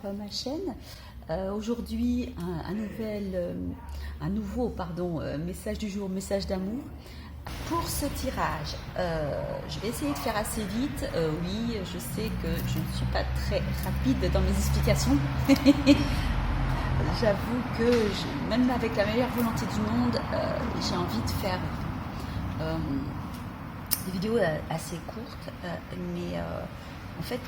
ma chaîne. Aujourd'hui, un nouveau message du jour, message d'amour. Pour ce tirage, je vais essayer de faire assez vite. Oui, je sais que je ne suis pas très rapide dans mes explications. J'avoue que même avec la meilleure volonté du monde, j'ai envie de faire des vidéos assez courtes, mais en fait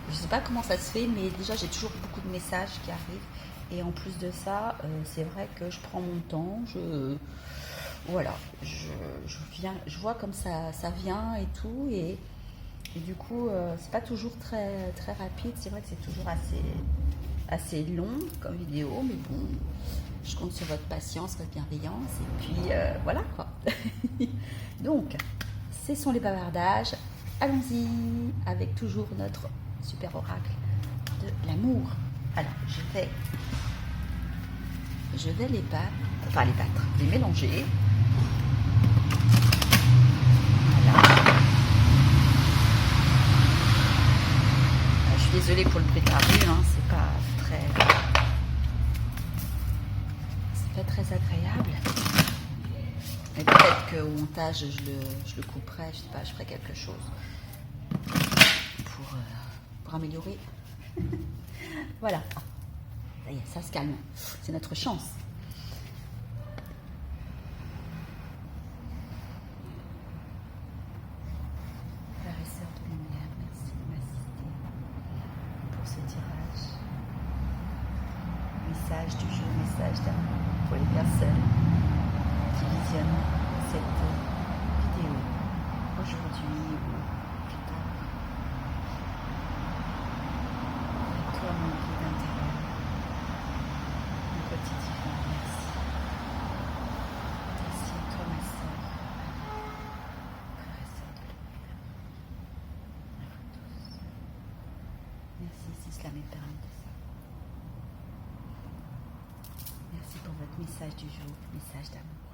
je ne sais pas comment ça se fait, mais déjà j'ai toujours beaucoup de messages qui arrivent, et en plus de ça, c'est vrai que je prends mon temps, je vois comme ça vient et tout, et du coup c'est pas toujours très très rapide. C'est vrai que c'est toujours assez long comme vidéo, mais bon, je compte sur votre patience, votre bienveillance, et puis voilà quoi. Donc, ce sont les bavardages. Allons-y avec toujours notre super oracle de l'amour. Alors, je vais les mélanger. Voilà. Je suis désolée pour le bruit de la rue, hein, c'est pas très agréable. Mais peut-être qu'au montage, je le couperai, je sais pas, je ferai quelque chose pour améliorer. Voilà. Ça y est, ça se calme. C'est notre chance. Frères et sœurs de lumière, merci de m'assister pour ce tirage. Message du jour, message d'amour pour les personnes qui visionnent cette vidéo aujourd'hui ou plus tard. Et toi, mon guide intérieur, mon petit divin, merci. Merci à toi, ma sœur, frère et sœur de lumière, à vous tous. Merci si cela m'est permis de ça. Merci pour votre message du jour, message d'amour.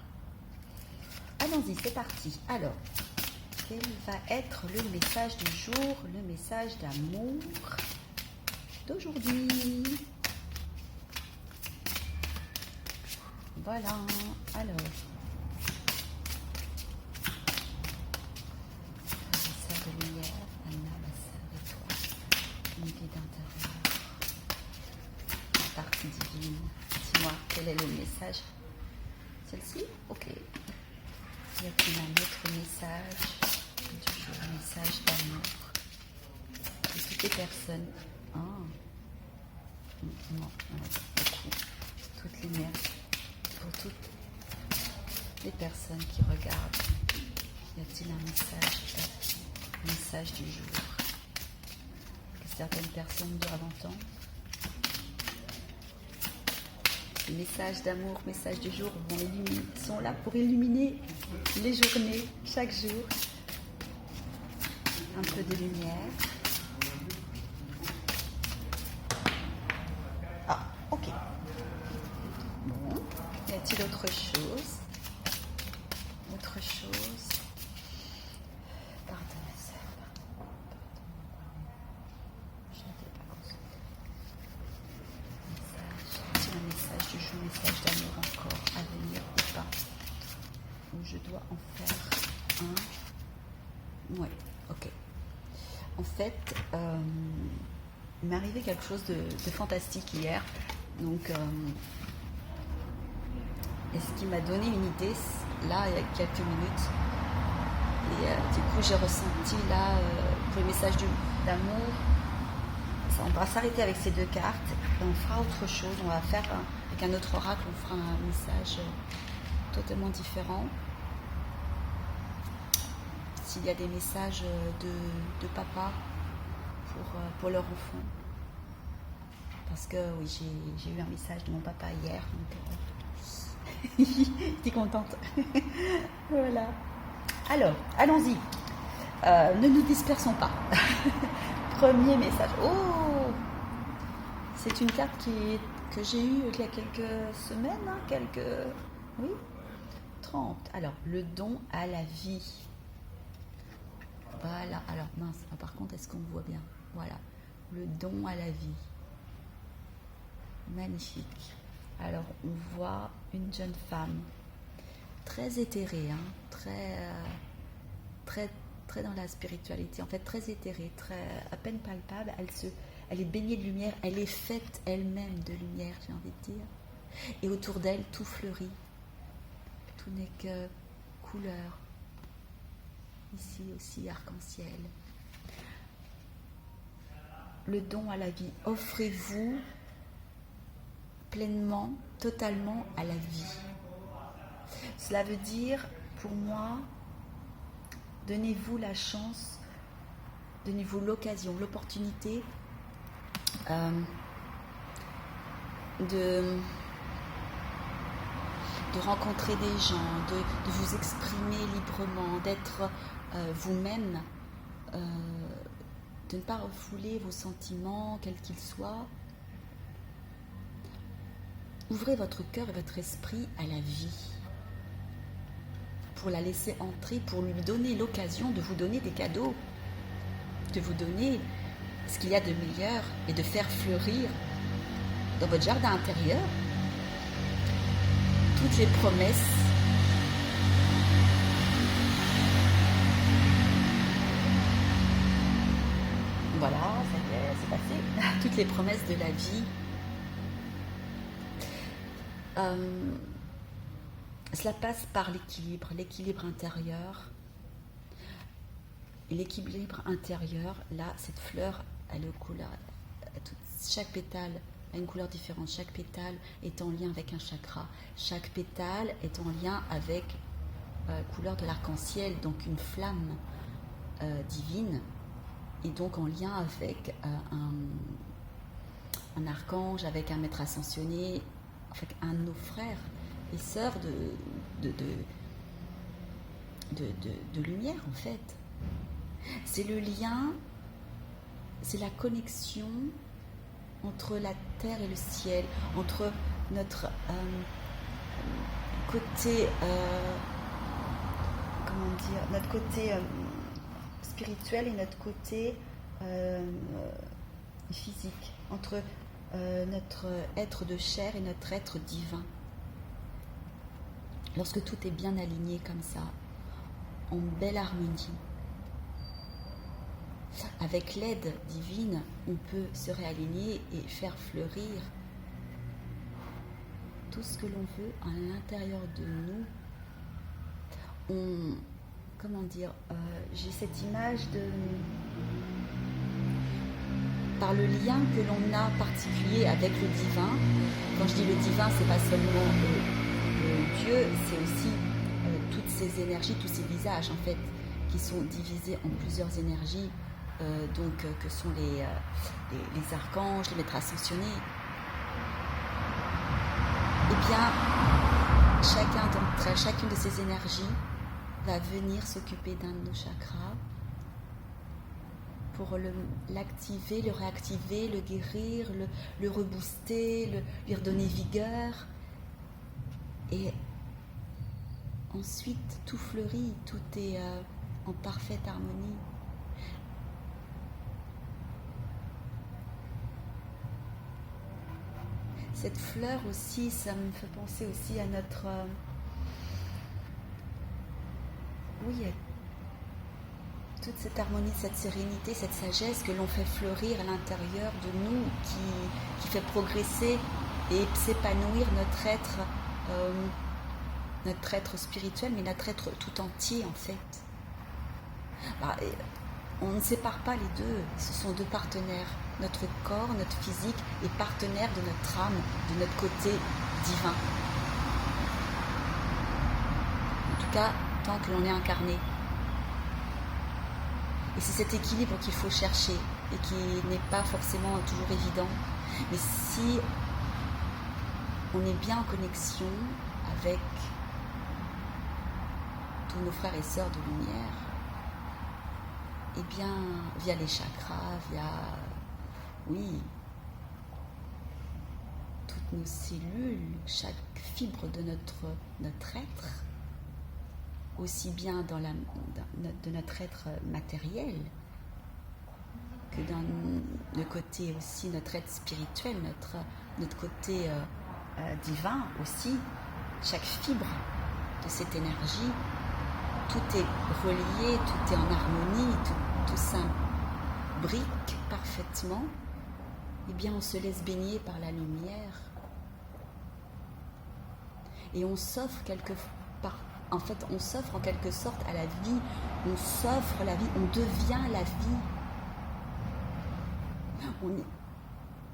Allons-y, c'est parti. Alors, quel va être le message du jour, le message d'amour d'aujourd'hui? Voilà, alors. Frère de lumière, Anna, ma sœur, et toi, mon guide intérieur, la partie divine. Dis-moi, quel est le message? Celle-ci? Ok. Y a-t-il un autre message du jour, message d'amour pour toutes les personnes? Non, beaucoup. Toutes les mères, pour toutes les personnes qui regardent. Y a-t-il un message du jour que certaines personnes doivent entendre? Les messages d'amour, messages du jour sont là pour illuminer les journées, chaque jour. Un peu de lumière. Ah, ok. Bon, y a-t-il autre chose? Autre chose? Pardon, ma sœur, pardon. Je n'étais pas concentrée. Message. Un message du jour, message d'amour encore à venir ou pas? Ou je dois en faire un? Ouais, ok. En fait, il m'est arrivé quelque chose de fantastique hier. Donc, et ce qui m'a donné une idée, là, il y a quelques minutes. Et du coup, j'ai ressenti, là, pour le message d'amour, on va s'arrêter avec ces deux cartes et on fera autre chose. On va faire, avec un autre oracle, on fera un message totalement différent. S'il y a des messages de papa pour leur enfant. Parce que oui, j'ai eu un message de mon papa hier. Donc, j'étais contente. Voilà. Alors, allons-y. Ne nous dispersons pas. Premier message. Oh! C'est une carte que j'ai eue il y a quelques semaines. Oui, 30. Alors, le don à la vie. Voilà. Alors, mince. Par contre, est-ce qu'on voit bien? Voilà. le don à la vie. Magnifique. Alors, on voit une jeune femme très éthérée, hein, très dans la spiritualité, en fait très éthérée, très à peine palpable. Elle est baignée de lumière, elle est faite elle-même de lumière, j'ai envie de dire. Et autour d'elle, tout fleurit. Tout n'est que couleur. Ici aussi, arc-en-ciel. Le don à la vie. Offrez-vous pleinement, totalement à la vie. Cela veut dire, pour moi, donnez-vous la chance, donnez-vous l'occasion, l'opportunité de rencontrer des gens, de vous exprimer librement, d'être vous-même, de ne pas refouler vos sentiments, quels qu'ils soient. Ouvrez votre cœur et votre esprit à la vie, pour la laisser entrer, pour lui donner l'occasion de vous donner des cadeaux, de vous donner ce qu'il y a de meilleur et de faire fleurir dans votre jardin intérieur toutes les promesses voilà, ça y est, c'est passé, toutes les promesses de la vie. Cela passe par l'équilibre intérieur. Et l'équilibre intérieur, là, cette fleur, elle est couleur, chaque pétale a une couleur différente. Chaque pétale est en lien avec un chakra. Chaque pétale est en lien avec la couleur de l'arc-en-ciel, donc une flamme divine, et donc en lien avec un archange, avec un maître ascensionné, avec un de nos frères et sœurs de lumière, en fait. C'est le lien, c'est la connexion entre la terre et le ciel, entre notre côté, notre côté spirituel et notre côté physique, entre notre être de chair et notre être divin. Lorsque tout est bien aligné comme ça, en belle harmonie, avec l'aide divine, on peut se réaligner et faire fleurir tout ce que l'on veut à l'intérieur de nous. J'ai cette image par le lien que l'on a particulier avec le divin. Quand je dis le divin, c'est pas seulement le Dieu, c'est aussi toutes ces énergies, tous ces visages en fait, qui sont divisés en plusieurs énergies. Que sont les archanges, les maîtres ascensionnés. Eh bien, chacune de ces énergies va venir s'occuper d'un de nos chakras pour l'activer, le réactiver, le guérir, le rebooster, lui redonner vigueur. Et ensuite, tout fleurit, tout est en parfaite harmonie. Cette fleur aussi, ça me fait penser aussi à notre... toute cette harmonie, cette sérénité, cette sagesse que l'on fait fleurir à l'intérieur de nous, qui fait progresser et s'épanouir notre être spirituel, mais notre être tout entier en fait. On ne sépare pas les deux, ce sont deux partenaires. Notre corps, notre physique est partenaire de notre âme, de notre côté divin. En tout cas, tant que l'on est incarné. Et c'est cet équilibre qu'il faut chercher et qui n'est pas forcément toujours évident. Mais si on est bien en connexion avec tous nos frères et sœurs de lumière, eh bien, via les chakras, toutes nos cellules, chaque fibre de notre être, aussi bien de notre être matériel que dans le côté aussi, notre être spirituel, notre côté divin aussi, chaque fibre de cette énergie, tout est relié, tout est en harmonie, tout s'imbrique parfaitement, eh bien on se laisse baigner par la lumière et on s'offre en fait on s'offre en quelque sorte à la vie, on s'offre la vie, on devient la vie.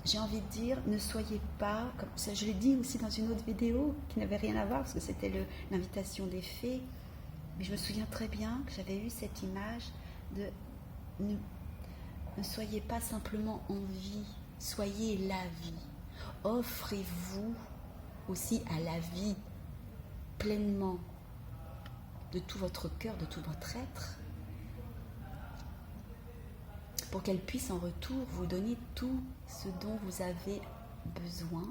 J'ai envie de dire, ne soyez pas, comme ça je l'ai dit aussi dans une autre vidéo qui n'avait rien à voir parce que c'était l'invitation des fées, mais je me souviens très bien que j'avais eu cette image de ne soyez pas simplement en vie, soyez la vie. Offrez-vous aussi à la vie pleinement de tout votre cœur, de tout votre être, pour qu'elle puisse en retour vous donner tout ce dont vous avez besoin,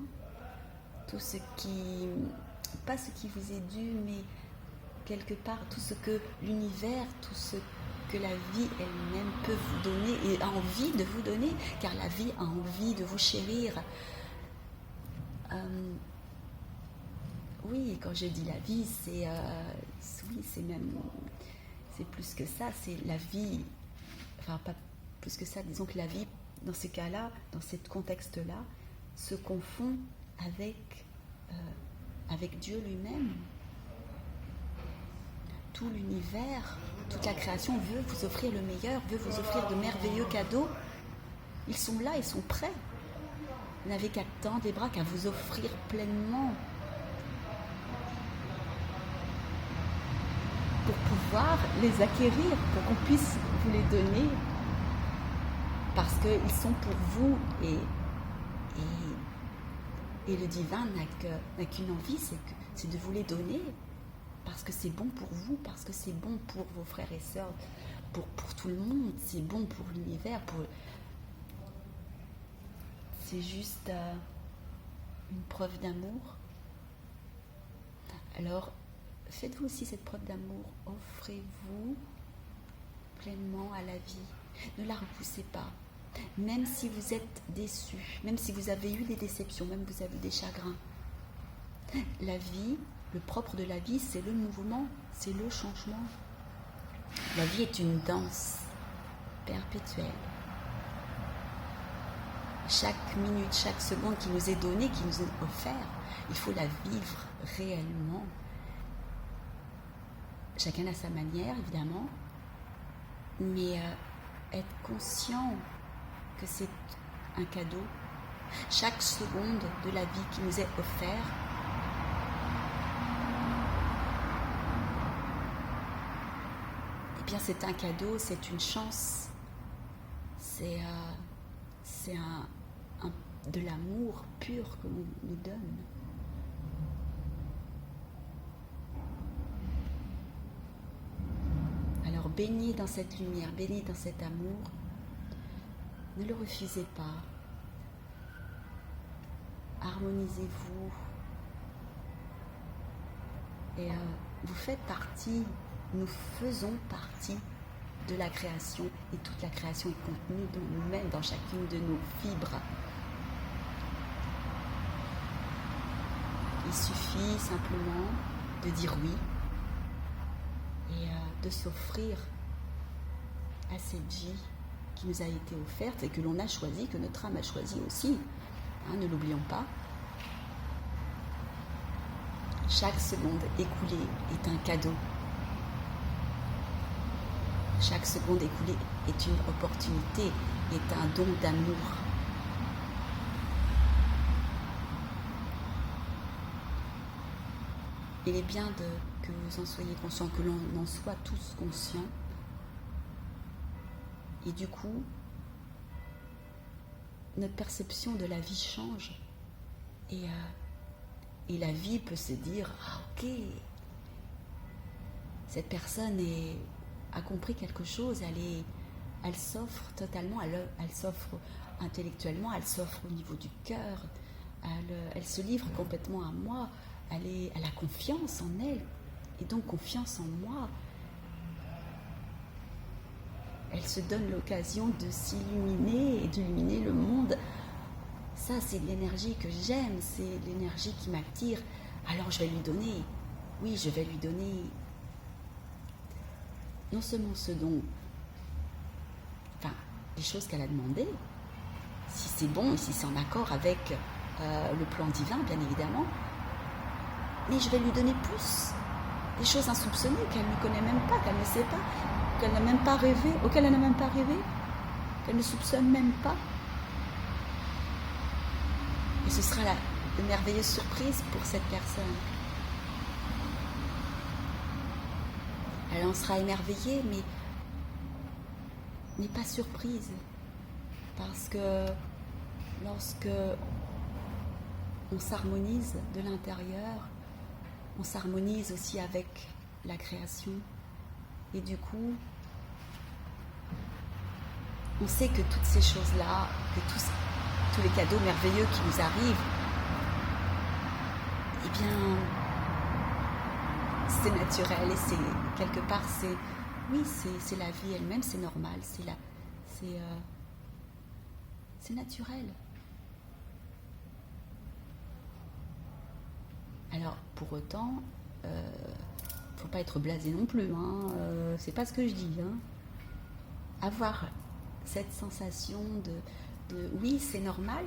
tout ce qui, pas ce qui vous est dû, mais quelque part tout ce que l'univers, tout ce que la vie elle-même peut vous donner et a envie de vous donner, car la vie a envie de vous chérir. Oui, quand je dis la vie, c'est plus que ça, c'est la vie, enfin pas plus que ça, disons que la vie, dans ces cas-là, dans ce contexte-là, se confond avec Dieu lui-même. Tout l'univers, toute la création veut vous offrir le meilleur, veut vous offrir de merveilleux cadeaux. Ils sont là, ils sont prêts. Vous n'avez qu'à tendre les bras, qu'à vous offrir pleinement pour pouvoir les acquérir, pour qu'on puisse vous les donner, parce qu'ils sont pour vous et le divin n'a qu'une envie, c'est de vous les donner, parce que c'est bon pour vous, parce que c'est bon pour vos frères et sœurs, pour tout le monde, c'est bon pour l'univers, c'est juste une preuve d'amour. Alors, faites-vous aussi cette preuve d'amour, offrez-vous pleinement à la vie, ne la repoussez pas, même si vous êtes déçu, même si vous avez eu des déceptions, même si vous avez des chagrins. La vie, le propre de la vie, c'est le mouvement, c'est le changement. La vie est une danse perpétuelle. Chaque minute, chaque seconde qui nous est donnée, qui nous est offerte, il faut la vivre réellement. Chacun à sa manière, évidemment, mais être conscient que c'est un cadeau. Chaque seconde de la vie qui nous est offerte, eh bien c'est un cadeau, c'est une chance, c'est de l'amour pur que l'on nous donne. Alors baignez dans cette lumière, baignez dans cet amour, ne le refusez pas, harmonisez-vous et vous faites partie, nous faisons partie de la création et toute la création est contenue dans nous-mêmes, dans chacune de nos fibres. Il suffit simplement de dire oui et de s'offrir à cette vie qui nous a été offerte et que l'on a choisie, que notre âme a choisie aussi. Ne l'oublions pas. Chaque seconde écoulée est un cadeau. Chaque seconde écoulée est une opportunité, est un don d'amour. Il est bien que vous en soyez conscients, que l'on en soit tous conscients. Et du coup, notre perception de la vie change. Et la vie peut se dire, ok, cette personne a compris quelque chose, elle s'offre totalement, elle s'offre intellectuellement, elle s'offre au niveau du cœur, elle se livre complètement à moi, elle a confiance en elle, et donc confiance en moi. elle se donne l'occasion de s'illuminer et d'illuminer le monde. Ça, c'est l'énergie que j'aime, c'est l'énergie qui m'attire. Alors je vais lui donner, oui, je vais lui donner non seulement ce dont, enfin, les choses qu'elle a demandées, si c'est bon et si c'est en accord avec le plan divin, bien évidemment, mais je vais lui donner plus, des choses insoupçonnées qu'elle ne connaît même pas, qu'elle ne sait pas, qu'elle n'a même pas rêvé, auxquelles elle n'a même pas rêvé, qu'elle ne soupçonne même pas. Et ce sera une merveilleuse surprise pour cette personne. Elle en sera émerveillée, mais pas surprise. Parce que lorsque on s'harmonise de l'intérieur, on s'harmonise aussi avec la création. Et du coup, on sait que toutes ces choses-là, que tous les cadeaux merveilleux qui nous arrivent, eh bien, c'est naturel et c'est quelque part, c'est la vie elle-même, c'est normal, c'est naturel. Alors, pour autant, faut pas être blasé non plus, hein, c'est pas ce que je dis, hein. Avoir cette sensation de oui, c'est normal,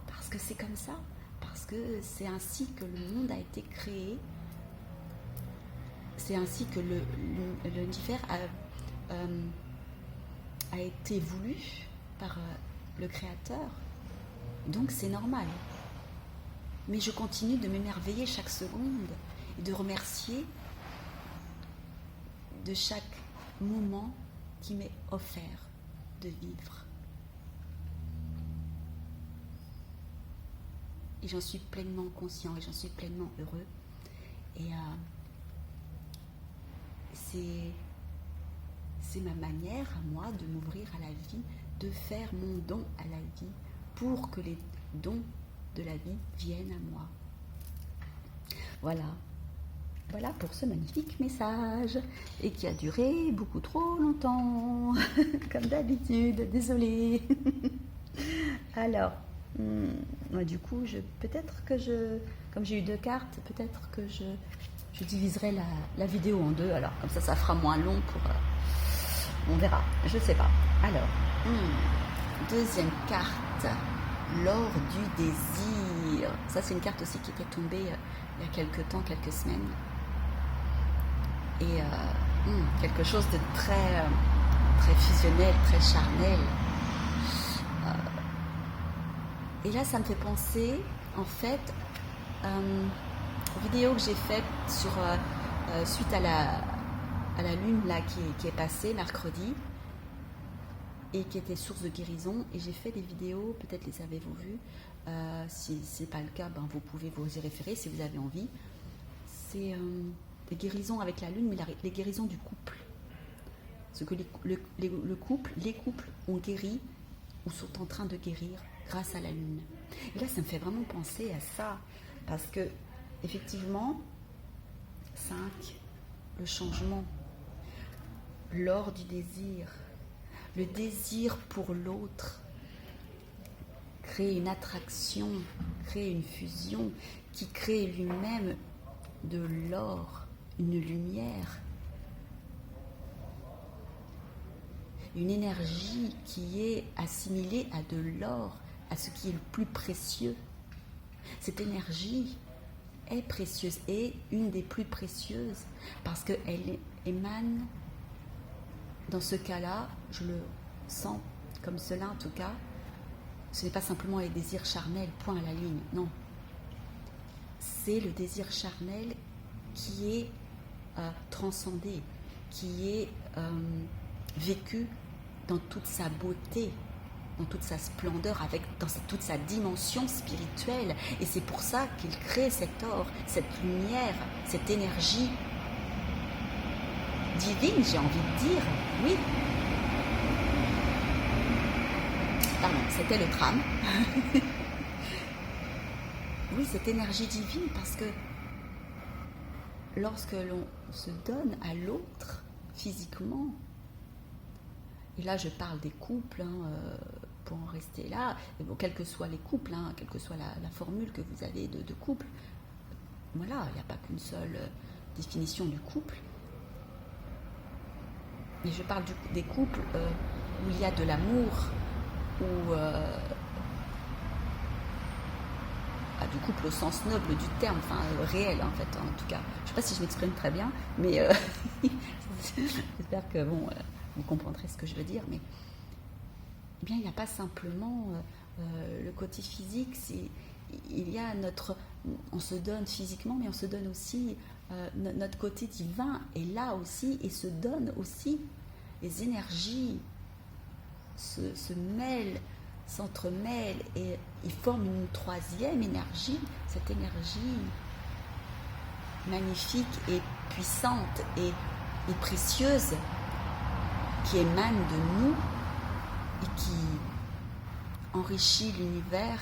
parce que c'est comme ça, parce que c'est ainsi que le monde a été créé, c'est ainsi que l'univers a été voulu par le Créateur, donc c'est normal. Mais je continue de m'émerveiller chaque seconde et de remercier de chaque moment qui m'est offert de vivre. Et j'en suis pleinement conscient et j'en suis pleinement heureux. Et c'est ma manière à moi de m'ouvrir à la vie, de faire mon don à la vie pour que les dons de la vie viennent à moi. Voilà pour ce magnifique message et qui a duré beaucoup trop longtemps, comme d'habitude, désolée. Alors, du coup, comme j'ai eu 2 cartes, peut-être que je diviserai la vidéo en 2, alors comme ça fera moins long pour... on verra, je sais pas. Alors, deuxième carte, l'or du désir. Ça, c'est une carte aussi qui était tombée il y a quelques temps, quelques semaines. Et quelque chose de très, très fusionnel, très charnel. Et là, ça me fait penser, en fait, aux vidéos que j'ai faites suite à la lune là, qui est passée mercredi et qui était source de guérison. Et j'ai fait des vidéos, peut-être les avez-vous vues. Si ce n'est pas le cas, vous pouvez vous y référer si vous avez envie. C'est des guérisons avec la lune, mais les guérisons du couple. Ce que les couples ont guéri ou sont en train de guérir grâce à la lune. Et là, ça me fait vraiment penser à ça. Parce que, effectivement, 5, le changement, l'or du désir, le désir pour l'autre, crée une attraction, crée une fusion qui crée lui-même de l'or, une lumière, une énergie qui est assimilée à de l'or, à ce qui est le plus précieux. Cette énergie est précieuse et une des plus précieuses parce qu'elle émane, dans ce cas-là, je le sens comme cela en tout cas, ce n'est pas simplement les désirs charnels, point à la ligne, non. C'est le désir charnel qui est transcendé, qui est vécu dans toute sa beauté, dans toute sa splendeur, dans toute sa dimension spirituelle. Et c'est pour ça qu'il crée cet or, cette lumière, cette énergie divine, j'ai envie de dire, oui. Pardon, c'était le tram. Oui, cette énergie divine, parce que lorsque l'on se donne à l'autre physiquement, Et là, je parle des couples, hein, pour en rester là, et bon, quels que soient les couples, hein, quelle que soit la formule que vous avez de couple. Voilà, il n'y a pas qu'une seule définition du couple. Et je parle des couples où il y a de l'amour, où du couple au sens noble du terme, enfin réel en fait, en tout cas. Je ne sais pas si je m'exprime très bien, mais j'espère que bon, vous comprendrez ce que je veux dire. Mais eh bien, il n'y a pas simplement le côté physique, il y a on se donne physiquement, mais on se donne aussi notre côté divin est là aussi et se donne aussi. Les énergies se mêlent, s'entremêlent et ils forment une troisième énergie, cette énergie magnifique et puissante et précieuse qui émane de nous et qui enrichit l'univers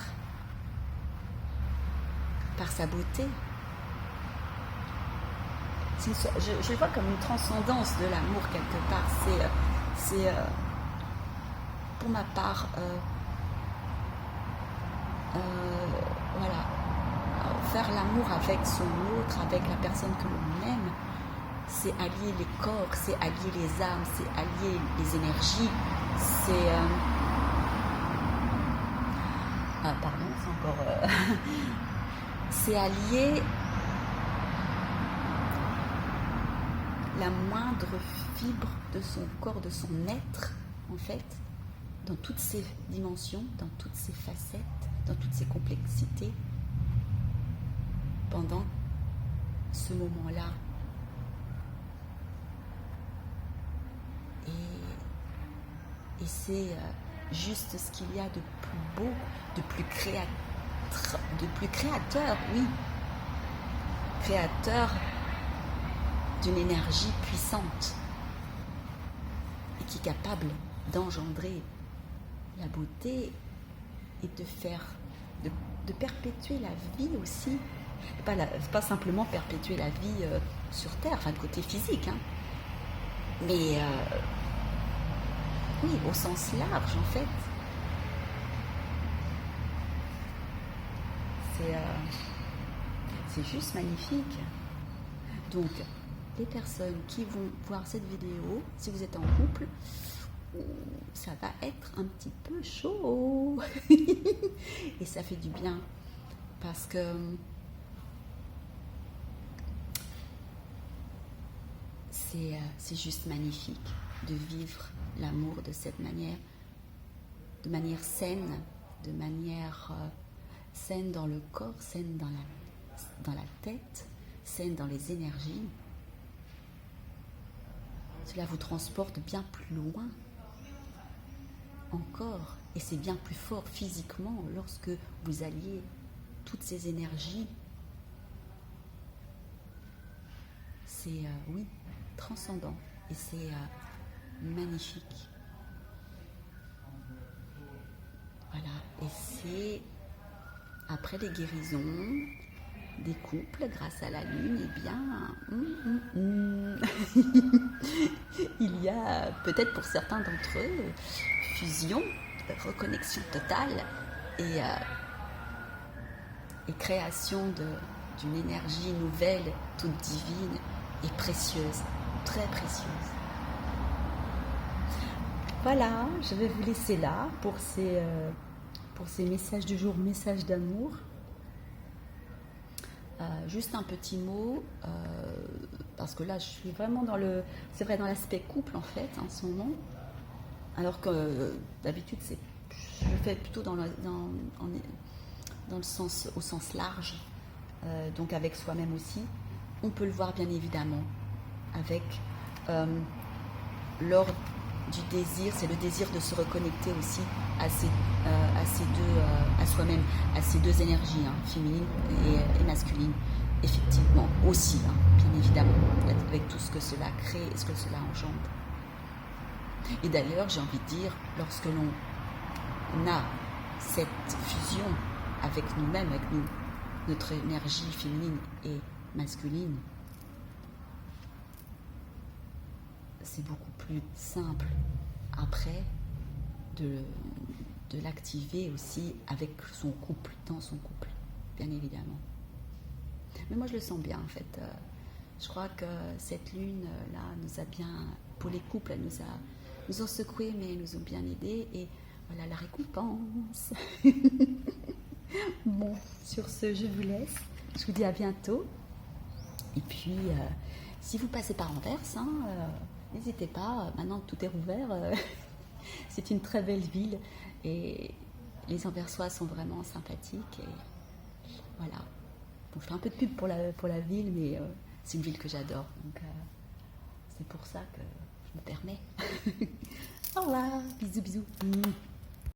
par sa beauté. Je le vois comme une transcendance de l'amour quelque part. C'est pour ma part, voilà, faire l'amour avec son autre, avec la personne que l'on aime, c'est allier les corps, c'est allier les âmes, c'est allier les énergies, c'est pardon, c'est encore c'est allier la moindre fibre de son corps, de son être, en fait, dans toutes ses dimensions, dans toutes ses facettes, dans toutes ses complexités, pendant ce moment-là. Et c'est juste ce qu'il y a de plus beau, de plus créateur, oui, créateur d'une énergie puissante et qui est capable d'engendrer la beauté et de perpétuer la vie aussi. Pas simplement perpétuer la vie sur Terre, enfin de côté physique, hein, mais oui, au sens large en fait. C'est juste magnifique. Donc, les personnes qui vont voir cette vidéo, si vous êtes en couple, ça va être un petit peu chaud. Et ça fait du bien parce que c'est juste magnifique de vivre l'amour de cette manière, de manière saine, de manière saine dans le corps, saine dans la tête, saine dans les énergies. Cela vous transporte bien plus loin encore, et c'est bien plus fort physiquement lorsque vous alliez toutes ces énergies. C'est oui, transcendant et c'est magnifique. Voilà, et c'est après les guérisons des couples grâce à la lune, eh bien, il y a peut-être pour certains d'entre eux fusion, reconnexion totale et création d'une énergie nouvelle, toute divine et précieuse, très précieuse. Voilà, je vais vous laisser là pour ces messages du jour, messages d'amour. Juste un petit mot, parce que là je suis vraiment dans l'aspect couple en fait en ce moment, alors que d'habitude je le fais plutôt dans le sens, au sens large, donc avec soi-même aussi. On peut le voir bien évidemment avec l'ordre du désir, c'est le désir de se reconnecter aussi à soi-même, à ces deux énergies, hein, féminine et masculine, effectivement, aussi, hein, bien évidemment, avec tout ce que cela crée et ce que cela engendre. Et d'ailleurs, j'ai envie de dire, lorsque l'on a cette fusion avec nous-mêmes, avec notre énergie féminine et masculine, c'est beaucoup plus simple après de l'activer aussi avec son couple, dans son couple, bien évidemment. Mais moi je le sens bien en fait. Je crois que cette lune là nous a bien, pour les couples, elle nous ont secoués, mais nous ont bien aidés, et voilà la récompense. Bon, sur ce, je vous laisse. Je vous dis à bientôt. Et puis, si vous passez par Anvers, hein, n'hésitez pas. Maintenant que tout est rouvert, c'est une très belle ville. Et les Anversois sont vraiment sympathiques. Et voilà. Bon, je fais un peu de pub pour la ville, mais c'est une ville que j'adore. Donc, c'est pour ça que je me permets. Au revoir. Bisous, bisous.